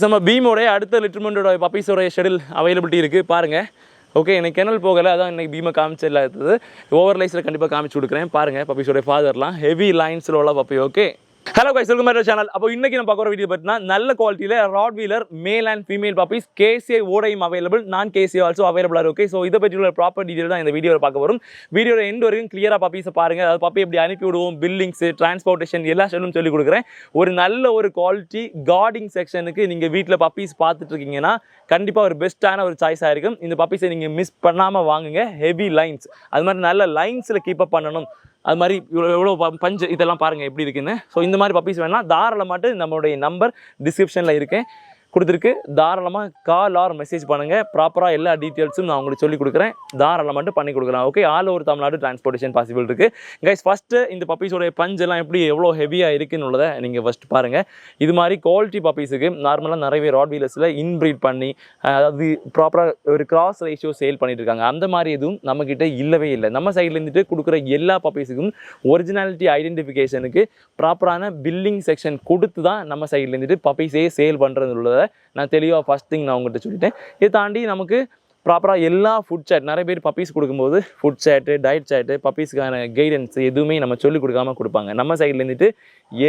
நம்ம பீமோடைய அடுத்த லிட்டர்மெண்டோட பப்பீஸோடைய schedule availability இருக்குது பாருங்கள். ஓகே, எனக்கு கெனல் போகலை, அதான் இன்றைக்கி பீமை காமிச்சு இல்லாதது. ஓவர்லைஸில் கண்டிப்பாக காமிச்சு கொடுக்குறேன் பாருங்கள். பப்பீஸோடைய ஃபாதர்லாம் ஹெவி லைன்ஸில் உள்ள puppy. Okay, hello guys, welcome back to channel. அப்போ இன்றைக்கி நம்ம பார்க்குற வீடியோ பார்த்தீங்கன்னா நல்ல குவாலிட்டியில் rottweiler male and female puppies KCI ஓடையும் அவைலபிள், நான் கேசிஐ ஆல்சோ அவைலபிளாக. ஓகே, ஸோ இதை பற்றி உள்ள ப்ராப்பர் டீட்டெயில் தான் இந்த வீடியோவில் பார்க்க வரும். வீடியோட எண்ட் வரைக்கும் கிளியராக பப்பீஸை பாருங்கள். அதாவது பப்பி எப்படி அனுப்பி விடுவோம், பில்லிங்ஸு, டிரான்ஸ்போர்ட்டேஷன் எல்லா ஷெட்யூலும் சொல்லிக் கொடுக்குறேன். ஒரு நல்ல ஒரு குவாலிட்டி கார்டிங் செக்ஷனுக்கு நீங்கள் வீட்டில் பப்பீஸ் பார்த்துட்டு இருக்கீங்கன்னா கண்டிப்பாக ஒரு பெஸ்ட்டான ஒரு சாய்ஸாக இருக்கும். இந்த பப்பீஸை நீங்கள் மிஸ் பண்ணாமல் வாங்குங்க. ஹெவி லைன்ஸ், அது மாதிரி நல்ல லைன்ஸில் கீப்பப் பண்ணணும். அது மாதிரி எவ்வளோ பஞ்சு இதெல்லாம் பாருங்கள் எப்படி இருக்குன்னு. ஸோ இந்த மாதிரி பப்பீஸ் வேணால் தாராளமாட்டு நம்மளுடைய நம்பர் டிஸ்கிரிப்ஷனில் இருக்கேன் கொடுத்துருக்கு. தாராளமாக கால் ஆர் மெசேஜ் பண்ணுங்கள். ப்ராப்பராக எல்லா டீட்டெயில்ஸும் நான் உங்களுக்கு சொல்லிக் கொடுக்குறேன். தாராளமாட்டு பண்ணி கொடுக்கலாம். Okay, all over Tamil Nadu transportation possible இருக்குது. கைஸ், ஃபஸ்ட்டு இந்த பப்பீஸோடைய பஞ்செல்லாம் எப்படி எவ்வளோ ஹெவியாக இருக்குன்னு உள்ளதை நீங்கள் ஃபஸ்ட்டு பாருங்கள். இது மாதிரி குவாலிட்டி பப்பீஸுக்கு நார்மலாக நிறையவே ராட்வீலர்ஸில் இன்ப்ரீட் பண்ணி அதாவது ப்ராப்பராக ஒரு கிராஸ் ரேஷியோ சேல் பண்ணிட்டு இருக்காங்க. அந்த மாதிரி எதுவும் நம்மக்கிட்ட இல்லவே இல்லை. நம்ம சைட்லேருந்துட்டு கொடுக்குற எல்லா பப்பீஸுக்கும் ஒரிஜினாலிட்டி ஐடென்டிஃபிகேஷனுக்கு ப்ராப்பரான பில்லிங் செக்ஷன் கொடுத்து தான் நம்ம சைட்லேருந்துட்டு பப்பீஸே சேல் பண்ணுறது உள்ளதை நான் தெளிவாக ஃபஸ்ட் திங் நான் உங்கள்கிட்ட சொல்லிட்டேன். இதை தாண்டி நமக்கு ப்ராப்பராக எல்லா ஃபுட் சேட், நிறைய பேர் பப்பீஸ் கொடுக்கும்போது ஃபுட் சேட்டு, டயட் சேட்டு, பப்பீஸ்க்கான கைடன்ஸ் எதுவுமே நம்ம சொல்லிக் கொடுக்காமல் கொடுப்பாங்க. நம்ம சைட்லேருந்துட்டு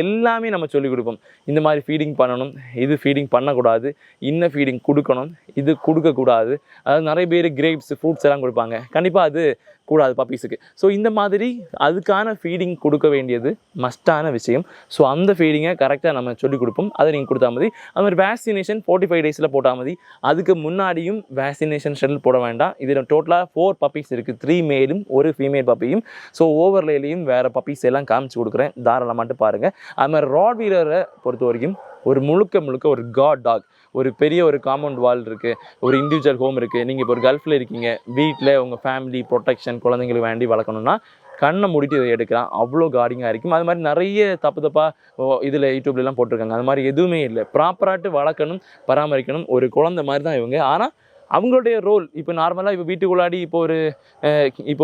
எல்லாமே நம்ம சொல்லிக் கொடுப்போம். இந்த மாதிரி ஃபீடிங் பண்ணணும், இது ஃபீடிங் பண்ணக்கூடாது, இன்ன ஃபீடிங் கொடுக்கணும், இது கொடுக்கக்கூடாது. அதாவது நிறைய பேர் கிரேப்ஸ், ஃப்ரூட்ஸ் எல்லாம் கொடுப்பாங்க. கண்டிப்பாக அது கூடாது பப்பீஸுக்கு. ஸோ இந்த மாதிரி அதுக்கான ஃபீடிங் கொடுக்க வேண்டியது மஸ்டான விஷயம். ஸோ அந்த ஃபீடிங்கை கரெக்டாக நம்ம சொல்லிக் கொடுப்போம். அதை நீங்கள் கொடுத்தா மதி. அது மாதிரி வேக்சினேஷன் 45 டேஸில் போட்டால் மதி. அதுக்கு முன்னாடியும் வேக்சினேஷன் ஷெட்யூல் போட வேண்டாம். இதில் டோட்டலாக 4 பப்பீஸ் இருக்குது, 3 மேலும் 1 ஃபீமேல் பப்பியும். ஸோ ஓவர்லேயும் வேறு பப்பீஸ் எல்லாம் காமிச்சு கொடுக்குறேன், தாராளமாட்டு பாருங்கள். அது மாதிரி ராட்வீலரை பொறுத்த வரைக்கும் ஒரு முழுக்க ஒரு காட் டாக். ஒரு பெரிய ஒரு காம்பவுண்ட் வால் இருக்குது, ஒரு இண்டிவிஜுவல் ஹோம் இருக்குது. நீங்கள் இப்போ ஒரு கல்ஃபில் இருக்கீங்க, வீட்டில் உங்கள் ஃபேமிலி ப்ரொடெக்ஷன் குழந்தைங்களுக்கு வேண்டி வளர்க்கணுன்னா கண்ணை மூடிட்டு இதை எடுக்கலாம். அவ்வளோ கார்டிங்காக இருக்கும். அது மாதிரி நிறைய தப்பாக இதில் யூடியூப்லாம் போட்டிருக்காங்க. அது மாதிரி எதுவுமே இல்லை. ப்ராப்பராட்டு வளர்க்கணும், பராமரிக்கணும். ஒரு குழந்தை மாதிரி தான் இவங்க. ஆனால் அவங்களுடைய ரோல் இப்போ நார்மலாக இப்போ வீட்டுக்குள்ளாடி இப்போ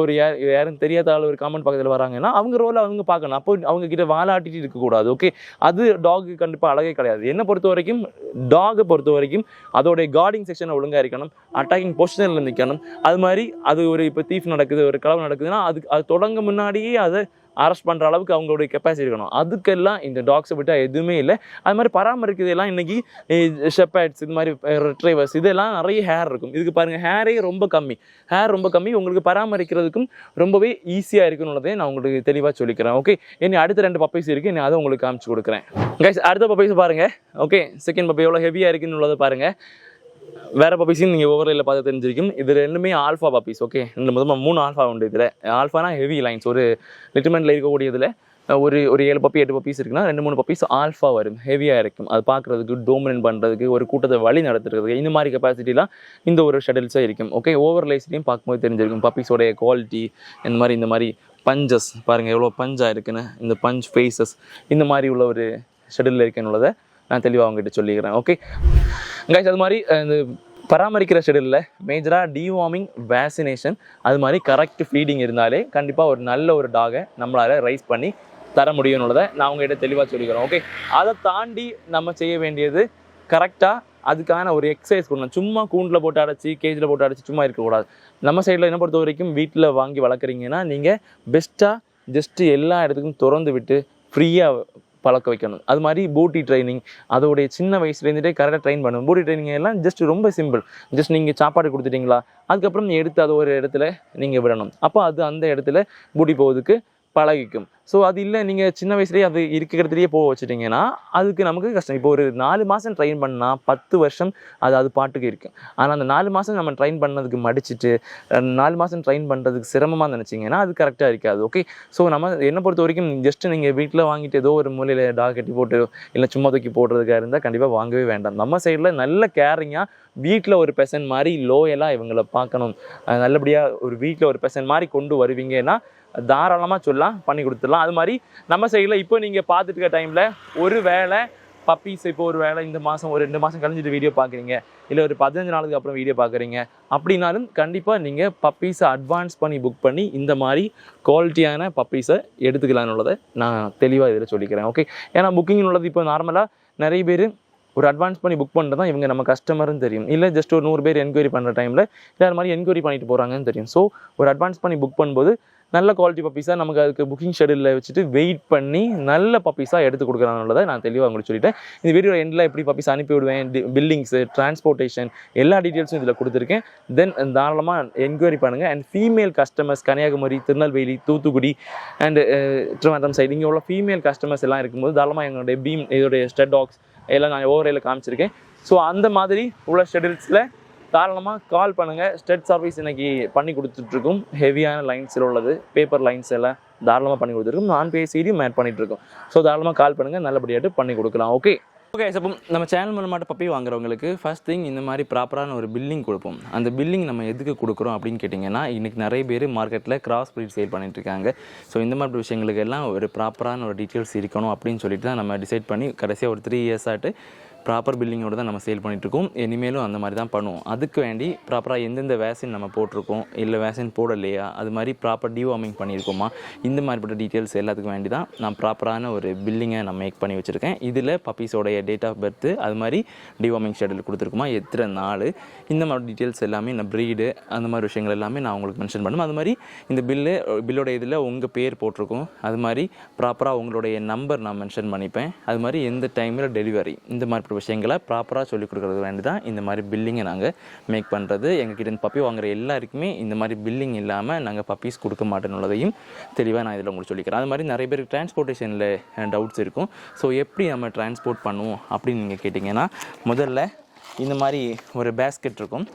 ஒரு யாரும் தெரியாத ஆள் ஒரு காமெண்ட் பக்கத்தில் வராங்கன்னா அவங்க ரோலை அவங்க பார்க்கணும். அப்போ அவங்க கிட்ட வாலாட்டிட்டு இருக்கக்கூடாது. ஓகே, அது டாகு கண்டிப்பாக அழகே கிடையாது. என்னை பொறுத்த வரைக்கும் டாகை பொறுத்த வரைக்கும் அதோடைய கார்டிங் செக்ஷனை ஒழுங்காக இருக்கணும், அட்டாக்கிங் பொசிஷனில் நிற்கணும். அது மாதிரி அது ஒரு இப்போ தீஃப் நடக்குது, ஒரு களவு நடக்குதுன்னா அது தொடங்க முன்னாடியே அதை அரெஸ்ட் பண்ணுற அளவுக்கு அவங்களுடைய கெப்பாசிட்டி இருக்கணும். அதுக்கெல்லாம் இந்த டாக்ஸை விட்டால் எதுவுமே இல்லை. அது மாதிரி பராமரிக்கிறதெல்லாம் இன்றைக்கி ஷெப்பர்ட்ஸ், இது மாதிரி ரிட்ரைவர்ஸ், இதெல்லாம் நிறைய ஹேர் இருக்கும். இதுக்கு பாருங்கள், ஹேரே ரொம்ப கம்மி. உங்களுக்கு பராமரிக்கிறதுக்கும் ரொம்பவே ஈஸியாக இருக்குன்னு நான் உங்களுக்கு தெளிவாக சொல்லிக்கிறேன். ஓகே, இனி அடுத்த 2 பப்பீஸ் இருக்குது, இனி அதை உங்களுக்கு காமிச்சு கொடுக்குறேன். கைஸ், அடுத்த பப்பீஸ் பாருங்கள். ஓகே, செகண்ட் பப்பி எவ்வளோ ஹெவியாக இருக்குன்னு உள்ளதை பாருங்கள். வேறு பப்பீஸையும் நீங்கள் ஓவரில் பார்த்து தெரிஞ்சிருக்கும். இது ரெண்டுமே ஆல்ஃபா பப்பீஸ். ஓகே, இந்த மொத்தமாக 3 ஆல்ஃபா உண்டு. இதில் ஆல்ஃபானா ஹெவி லைன்ஸ். ஒரு லிட்டர்மெண்ட்டில் இருக்கக்கூடியதில் ஒரு 7 பப்பி 8 பப்பீஸ் இருக்குன்னா 2-3 பப்பீஸ் ஆல்ஃபா வரும், ஹெவியாக இருக்கும். அது பார்க்குறதுக்கு, டோமினன்ட் பண்ணுறதுக்கு, ஒரு கூட்டத்தை வழி நடத்துறதுக்கு, இந்த மாதிரி கெப்பாசிட்டிலாம் இந்த ஒரு ஷெட்யூல்ஸாக இருக்கும். ஓகே, ஓவர்லைஸ்லையும் பார்க்கும்போது தெரிஞ்சிருக்கும் பப்பீஸோடைய குவாலிட்டி. இந்த மாதிரி பஞ்சஸ் பாருங்கள், எவ்வளோ பஞ்சாக இருக்குன்னு. இந்த பஞ்ச் ஃபேஸஸ் இந்த மாதிரி உள்ள ஒரு ஷெட்யூலில் இருக்குன்னு நான் தெளிவாக அவங்ககிட்ட சொல்லிக்கிறேன். ஓகே கைஸ், அது மாதிரி இந்த பராமரிக்கிற ஷெட்யூலில் மேஜராக டிவார்மிங், வேக்சினேஷன், அது மாதிரி கரெக்ட் ஃபீடிங் இருந்தாலே கண்டிப்பாக ஒரு நல்ல ஒரு டாகை நம்மளால் ரைஸ் பண்ணி தர முடியும்னுள்ளதை நான் அவங்ககிட்ட தெளிவாக சொல்லிக்கிறேன். ஓகே, அதை தாண்டி நம்ம செய்ய வேண்டியது கரெக்டாக அதுக்கான ஒரு எக்ஸசைஸ் கொடுக்கணும். சும்மா கூண்டில் போட்டு அடைச்சி, கேஜில் போட்டு அடைச்சி சும்மா இருக்கக்கூடாது. நம்ம சைடில் என்ன பொறுத்த வரைக்கும் வீட்டில் வாங்கி வளர்க்குறீங்கன்னா நீங்கள் பெஸ்ட்டாக ஜஸ்ட்டு எல்லா இடத்துக்கும் திறந்து விட்டு ஃப்ரீயாக பழக்க வைக்கணும். அது மாதிரி பூட்டி ட்ரைனிங், அதோடைய சின்ன வயசுலேருந்துட்டே கரெக்டாக ட்ரெயின் பண்ணணும். பூட்டி ட்ரைனிங் எல்லாம் ஜஸ்ட் ரொம்ப சிம்பிள். ஜஸ்ட் நீங்கள் சாப்பாடு கொடுத்துட்டிங்களா, அதுக்கப்புறம் எடுத்து அது ஒரு இடத்துல நீங்கள் விடணும். அப்போ அது அந்த இடத்துல பூட்டி போவதுக்கு பழகிக்கும். ஸோ அது இல்லை, நீங்கள் சின்ன வயசுலேயே அது இருக்கிறதுலேயே போக வச்சுட்டிங்கன்னா அதுக்கு நமக்கு கஷ்டம். இப்போ ஒரு 4 மாதம் ட்ரெயின் பண்ணால் 10 வருஷம் அது பாட்டுக்கு இருக்கும். ஆனால் அந்த 4 மாதம் நம்ம ட்ரெயின் பண்ணதுக்கு மடிச்சுட்டு 4 மாதம் ட்ரெயின் பண்ணுறதுக்கு சிரமமாக நினச்சிங்கன்னா அது கரெக்டாக இருக்காது. ஓகே, ஸோ நம்ம என்னை பொறுத்த வரைக்கும் ஜஸ்ட்டு நீங்கள் வீட்டில் வாங்கிட்டு ஏதோ ஒரு மூலையில் டாக் கட்டி போட்டு இல்லை சும்மா தூக்கி போடுறதுக்காக இருந்தால் கண்டிப்பாக வாங்கவே வேண்டாம். நம்ம சைடில் நல்ல கேரிங்காக வீட்டில் ஒரு பெர்சன் மாதிரி லோயலாக இவங்களை பார்க்கணும். நல்லபடியாக ஒரு வீட்டில் ஒரு பெர்சன் மாதிரி கொண்டு வருவீங்கன்னா தாராளமாக சொல்லலாம், பண்ணி கொடுத்துடலாம். அது மாதிரி நம்ம சைடில் இப்போ நீங்கள் பார்த்துட்டு இருக்க டைமில் ஒரு வேளை பப்பீஸ் இப்போ ஒரு வேளை இந்த மாதம் ஒரு 2 மாதம் கழிஞ்சிட்டு வீடியோ பார்க்குறீங்க, இல்லை ஒரு 15 நாளுக்கு அப்புறம் வீடியோ பார்க்குறீங்க அப்படின்னாலும் கண்டிப்பாக நீங்கள் பப்பீஸை அட்வான்ஸ் பண்ணி புக் பண்ணி இந்த மாதிரி குவாலிட்டியான பப்பீஸை எடுத்துக்கலான்னு உள்ளதை நான் தெளிவாக இதில் சொல்லிக்கிறேன். ஓகே, ஏன்னா புக்கிங் உள்ளது இப்போ நார்மலாக நிறைய பேர் ஒரு அட்வான்ஸ் பண்ணி புக் பண்ணுறது தான் இவங்க நம்ம கஸ்டமர்னு தெரியும். இல்லை ஜஸ்ட் ஒரு 100 பேர் என்கொயரி பண்ணுற டைமில் வேறு மாதிரி என்கொயரி பண்ணிட்டு போகிறாங்கன்னு தெரியும். ஸோ ஒரு அட்வான்ஸ் பண்ணி புக் பண்ணும்போது நல்ல குவாலிட்டி பப்பீஸாக நமக்கு அதுக்கு புக்கிங் ஷெடியூலில் வச்சுட்டு வெயிட் பண்ணி நல்ல பப்பீஸாக எடுத்து கொடுக்குறாங்கன்றதை நான் தெளிவாக உங்களுக்கு சொல்லிட்டேன். இந்த வீடியோ எண்டில் எப்படி பப்பீஸ் அனுப்பி விடுவேன், பில்லிங்ஸு, டிரான்ஸ்போர்ட்டேஷன் எல்லா டீட்டெயில்ஸும் இதில் கொடுத்துருக்கேன். தென் தாராளமாக என்கொயரி பண்ணுங்கள். And female customers Kanyakumari, Tirunelveli, Thoothukudi and Thiruvananthapuram side இங்கே உள்ள ஃபீமேல் கஸ்டமர்ஸ் எல்லாம் இருக்கும்போது தாராளமாக எங்களுடைய இதோடைய ஸ்டட் டாக்ஸ் எல்லாம் நான் ஓவரையில் காமிச்சிருக்கேன். ஸோ அந்த மாதிரி உள்ள ஷெடியூல்ஸில் தாராளமாக கால் பண்ணுங்கள். ஸ்டெட் சர்வீஸ் இன்றைக்கி பண்ணி கொடுத்துட்ருக்கோம். ஹெவியான லைன்ஸில் உள்ளது, பேப்பர் லைன்ஸ் எல்லாம் தாராளமாக பண்ணி கொடுத்துருக்கோம். நான் பேசிடியும் ஆட் பண்ணிகிட்ருக்கோம். ஸோ தாராளமாக கால் பண்ணுங்கள், நல்லபடியாட்டு பண்ணி கொடுக்கலாம். ஓகே அப்போ நம்ம சேனல் மூலமாட்ட பப்பி வாங்குறவங்களுக்கு ஃபர்ஸ்ட் திங் இந்த மாதிரி ப்ராப்பரான ஒரு பில்லிங் கொடுப்போம். அந்த பில்லிங் நம்ம எதுக்கு கொடுக்குறோம் அப்படின்னு கேட்டிங்கன்னா, இன்றைக்கி நிறைய பேர் மார்க்கெட்டில் கிராஸ் ப்ரீட் சேல் பண்ணிட்டுருக்காங்க. ஸோ இந்த மாதிரி விஷயங்களுக்கு எல்லாம் ஒரு ப்ராப்பரான ஒரு டீட்டெயில்ஸ் இருக்கணும் அப்படின்னு சொல்லிட்டு தான் நம்ம டிசைட் பண்ணி கடைசியாக ஒரு 3 years ஆகிட்டு ப்ராப்பர் பில்லிங்கோடு தான் நம்ம சேல் பண்ணிகிட்ருக்கோம். இனிமேலும் அந்த மாதிரி தான் பண்ணுவோம். அதுக்கு வேண்டி ப்ராப்பராக எந்தெந்த வேக்சின் நம்ம போட்டிருக்கோம், இல்லை வேக்சின் போடலையா, அது மாதிரி ப்ராப்பர் டிவார்மிங் பண்ணியிருக்கோமா, இந்த மாதிரிப்பட்ட டீட்டெயில்ஸ் எல்லாத்துக்கும் வேண்டி தான் நான் ப்ராப்பரான ஒரு பில்லிங்கை நான் மேக் பண்ணி வச்சுருக்கேன். இதில் பப்பீஸோடைய டேட் ஆஃப் பர்த்து, அது மாதிரி டிவார்மிங் ஷெடியூல் கொடுத்துருக்குமா, எத்தனை நாள், இந்த மாதிரி டீட்டெயில்ஸ் எல்லாமே நான் ப்ரீடு அந்த மாதிரி விஷயங்கள் எல்லாமே நான் உங்களுக்கு மென்ஷன் பண்ணுவேன். அது மாதிரி இந்த பில்லோட இதில் உங்கள் பேர் போட்டிருக்கோம், அது மாதிரி ப்ராப்பராக உங்களுடைய நம்பர் நான் மென்ஷன் பண்ணிப்பேன். அது மாதிரி எந்த டைமில் டெலிவரி, இந்த மாதிரி விஷயங்களை ப்ராப்பராக சொல்லிக் கொடுக்குறது வேண்டி தான் இந்த மாதிரி பில்லிங்கை நாங்கள் மேக் பண்ணுறது. எங்ககிட்ட பப்பி வாங்குற எல்லாருக்குமே இந்த மாதிரி பில்லிங் இல்லாமல் நாங்கள் பப்பீஸ் கொடுக்க மாட்டேன்னு தெளிவாக நான் இதில் உங்களுக்கு சொல்லிக்கிறேன். அது மாதிரி நிறைய பேருக்கு டிரான்ஸ்போர்ட்டேஷனில் டவுட்ஸ் இருக்கும். ஸோ எப்படி நம்ம டிரான்ஸ்போர்ட் பண்ணுவோம் அப்படின்னு நீங்கள் கேட்டிங்கன்னா, முதல்ல இந்த மாதிரி ஒரு பேஸ்கெட் இருக்கும்.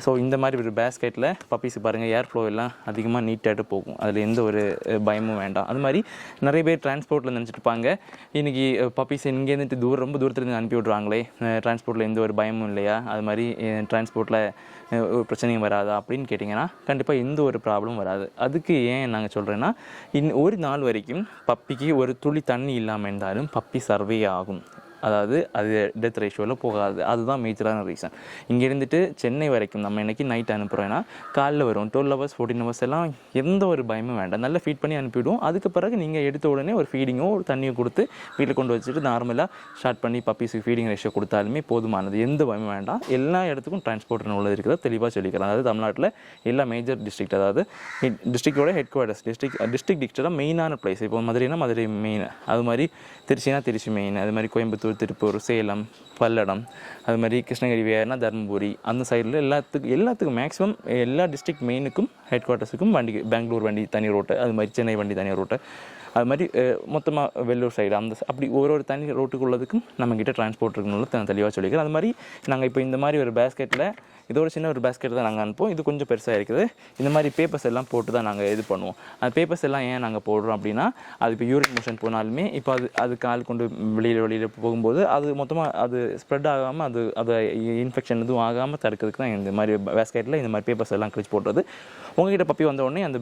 ஸோ இந்த மாதிரி ஒரு பேஸ்கெட்டில் பப்பீஸு பாருங்கள், ஏர் ஃப்ளோ எல்லாம் அதிகமாக நீட்டாகிட்டு போகும். அதில் எந்த ஒரு பயமும் வேண்டாம். அது மாதிரி நிறைய பேர் டிரான்ஸ்போர்ட்டில் நினச்சிட்டுப்பாங்க, இன்றைக்கி பப்பீஸ் இங்கேருந்துட்டு ரொம்ப தூரத்துலேருந்து அனுப்பி விட்றாங்களே, டிரான்ஸ்போர்ட்டில் எந்த ஒரு பயமும் இல்லையா, அது மாதிரி டிரான்ஸ்போர்ட்டில் ஒரு பிரச்சனையும் வராதா அப்படின்னு கேட்டிங்கன்னா, கண்டிப்பாக எந்த ஒரு ப்ராப்ளமும் வராது. அதுக்கு ஏன் நாங்கள் சொல்கிறேன்னா, ஒரு நாள் வரைக்கும் பப்பிக்கு ஒரு துளி தண்ணி இல்லாமல் இருந்தாலும் பப்பி சர்வே ஆகும். அதாவது அது டெத் ரேஷியோவில் போகாது. அதுதான் மேஜரான ரீசன். இங்கே இருந்துட்டு சென்னை வரைக்கும் நம்ம இன்றைக்கி நைட் அனுப்புகிறோன்னா காலைல வரும் 12 hours 14 hours எல்லாம் எந்த ஒரு பயமும் வேண்டாம். நல்லா ஃபீட் பண்ணி அனுப்பிவிடுவோம். அதுக்கு பிறகு நீங்கள் எடுத்த உடனே ஒரு ஃபீடிங்கோ ஒரு தண்ணியோ கொடுத்து வீட்டில் கொண்டு வச்சுட்டு நார்மலாக ஸ்டார்ட் பண்ணி பப்பீஸுக்கு ஃபீடிங் ரேஷியோ கொடுத்தாலுமே போதுமானது. எந்த பயமும் வேண்டாம். எல்லா இடத்துக்கும் டிரான்ஸ்போர்ட் உள்ளது இருக்கிறத தெளிவாக சொல்லிக்கிறேன். அதாவது தமிழ்நாட்டில் எல்லா மேஜர் டிஸ்ட்ரிக்ட், அதாவது டிஸ்ட்ரிக்டோட ஹெட் குவார்ட்டர்ஸ், டிஸ்ட்ரிக்ட் தான் மெயினான பிளேஸ். இப்போ மதுரைனா மதுரை மெயின், அது மாதிரி திருச்சினா திருச்சி மெயின், அது மாதிரி கோயம்புத்தூர், திருப்பூர், சேலம், பல்லடம், அது மாதிரி கிருஷ்ணகிரி, வேறுனா தருமபுரி, அந்த சைடில் எல்லாத்துக்கும் மேக்ஸிமம் எல்லா டிஸ்ட்ரிக்ட் மெயினுக்கும் ஹெட் குவார்ட்டர்ஸுக்கும் வண்டி, பெங்களூர் வண்டி தனி ரோட்டு, அது மாதிரி சென்னை வண்டி தனி ரோட்டு, அது மாதிரி மொத்தமாக வெள்ளூர் சைடு அப்படி ஒரு தனி ரோட்டுக்குள்ளதுக்கும் நம்மக்கிட்ட டிரான்ஸ்போர்ட் இருக்கணும்னு நான் தெளிவாக சொல்லிக்கிறேன். அது மாதிரி நாங்கள் இப்போ இந்த மாதிரி ஒரு பேஸ்கெட்டில், இது ஒரு சின்ன ஒரு பேஸ்கெட் தான் நாங்கள் அனுப்புவோம். இது கொஞ்சம் பெருசாக இருக்குது. இந்த மாதிரி பேப்பர்ஸ் எல்லாம் போட்டு தான் நாங்கள் இது பண்ணுவோம். அந்த பேப்பர்ஸ் எல்லாம் ஏன் நாங்கள் போடுறோம் அப்படின்னா, அது இப்போ யூரின் மோஷன் போனாலுமே இப்போ அது கால் கொண்டு வெளியில் போகும்போது அது மொத்தமாக அது ஸ்ப்ரெட் ஆகாமல், அது இன்ஃபெக்ஷன் எதுவும் ஆகாமல் தடுக்கிறதுக்கு தான் இந்த மாதிரி பேஸ்கெட்டில் இந்த மாதிரி பேப்பர்ஸ் எல்லாம் கிழிச்சு போடுறது. உங்கள்கிட்ட பப்பி வந்த உடனே அந்த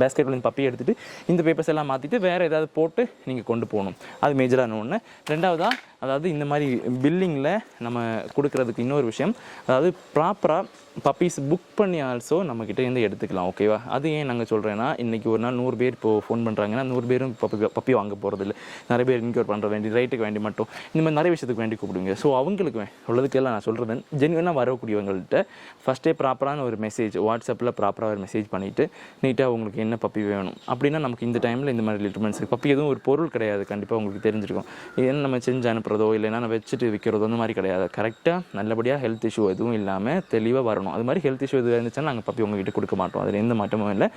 பேஸ்கெட்லேருந்து பப்பி எடுத்துகிட்டு இந்த பேப்பர்ஸ் எல்லாம் மாற்றிட்டு வேறு ஏதாவது போட்டு நீங்கள் கொண்டு போகணும். அது மேஜரான ஒன்று. ரெண்டாவதாக, அதாவது இந்த மாதிரி பில்லிங்கில் நம்ம கொடுக்குறதுக்கு இன்னொரு விஷயம், அதாவது ப்ராப்பராக பப்பீஸ் புக் பண்ணி ஆல்சோ நம்மக்கிட்ட இருந்து எடுத்துக்கலாம். ஓகேவா? அது ஏன் நாங்கள் சொல்கிறேன்னா, இன்றைக்கி ஒரு நாள் 100 பேர் இப்போது ஃபோன் பண்ணுறாங்கன்னா 100 பேரும் பப்பி வாங்க போகிறதில்ல. நிறைய பேர் இன்க்யூர் பண்ணுற வேண்டி, ரைட்டுக்கு வேண்டி மட்டும் இந்த மாதிரி நிறைய விஷயத்துக்கு வேண்டி கூப்பிடுவீங்க. ஸோ அவங்களுக்கு உள்ளதுக்கெல்லாம் நான் சொல்கிறது, ஜென்யூனாக வரக்கூடியவங்கள்ட்ட ஃபஸ்ட்டே ப்ராப்பரான ஒரு மெசேஜ் வாட்ஸ்அப்பில் ப்ராப்பராக ஒரு மெசேஜ் பண்ணிவிட்டு நீட்டாக உங்களுக்கு என்ன பப்பி வேணும் அப்படின்னா, நமக்கு இந்த டைமில் இந்த மாதிரி லிட்டர்மெண்ட்ஸ் இருக்குது. பப்பி எதுவும் ஒரு பொருள் கிடையாது. கண்டிப்பாக உங்களுக்கு தெரிஞ்சிருக்கும். ஏன்னா நம்ம செஞ்சு அனுப்புறதோ இல்லைன்னா நம்ம வச்சுட்டு விற்கிறதோ அந்த மாதிரி கிடையாது. கரெக்டாக நல்லபடியாக ஹெல்த் இஷ்யூ எதுவும் இல்லாமல் தெளிவாக வரணும். அது மாதிரி ஹெல்த் இஷ்யூ எதுவும் இருந்துச்சுன்னா நாங்கள் பப்பி உங்ககிட்ட கொடுக்க மாட்டோம். அதில் எந்த மாற்றமும் இல்லை.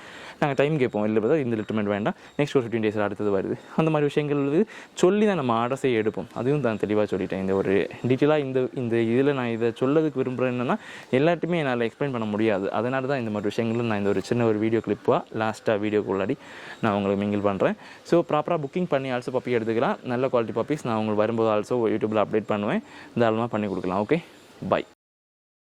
நாங்கள் டைம் கேட்போம், இல்லை பார்த்தா இந்த லிட்டர்மெண்ட் வேண்டாம், நெக்ஸ்ட் ஒரு 15 days அடுத்தது வருது. அந்த மாதிரி விஷயங்கள் சொல்லி தான் நம்ம ஆர்டர்ஸே எடுப்போம். அதுவும் தான் தெளிவாக சொல்லிட்டேன். இந்த ஒரு டீட்டெயிலாக இந்த இதில் நான் இதை சொல்லதுக்கு விரும்புகிறேன். என்னென்னா, எல்லாத்தையுமே என்னால் எக்ஸ்பிளைன் பண்ண முடியாது. அதனால தான் இந்த மாதிரி விஷயங்களும் நான் இந்த ஒரு சின்ன ஒரு வீடியோ கிளிப்பாக லாஸ்ட்டாக வீடியோக்கு உள்ளாடி நான் உங்களுக்கு மிங்கிள் பண்ணுறேன். ஸோ ப்ராப்பராக புக்கிங் பண்ணி ஆல்சோ பப்பி எடுத்துக்கலாம். நல்ல குவாலிட்டி பப்பீஸ் நான் உங்களுக்கு வரும்போது ஆல்சோ யூடியூப்பில் அப்டேட் பண்ணுவேன். தாராளமாக பண்ணி கொடுக்கலாம். Okay, by.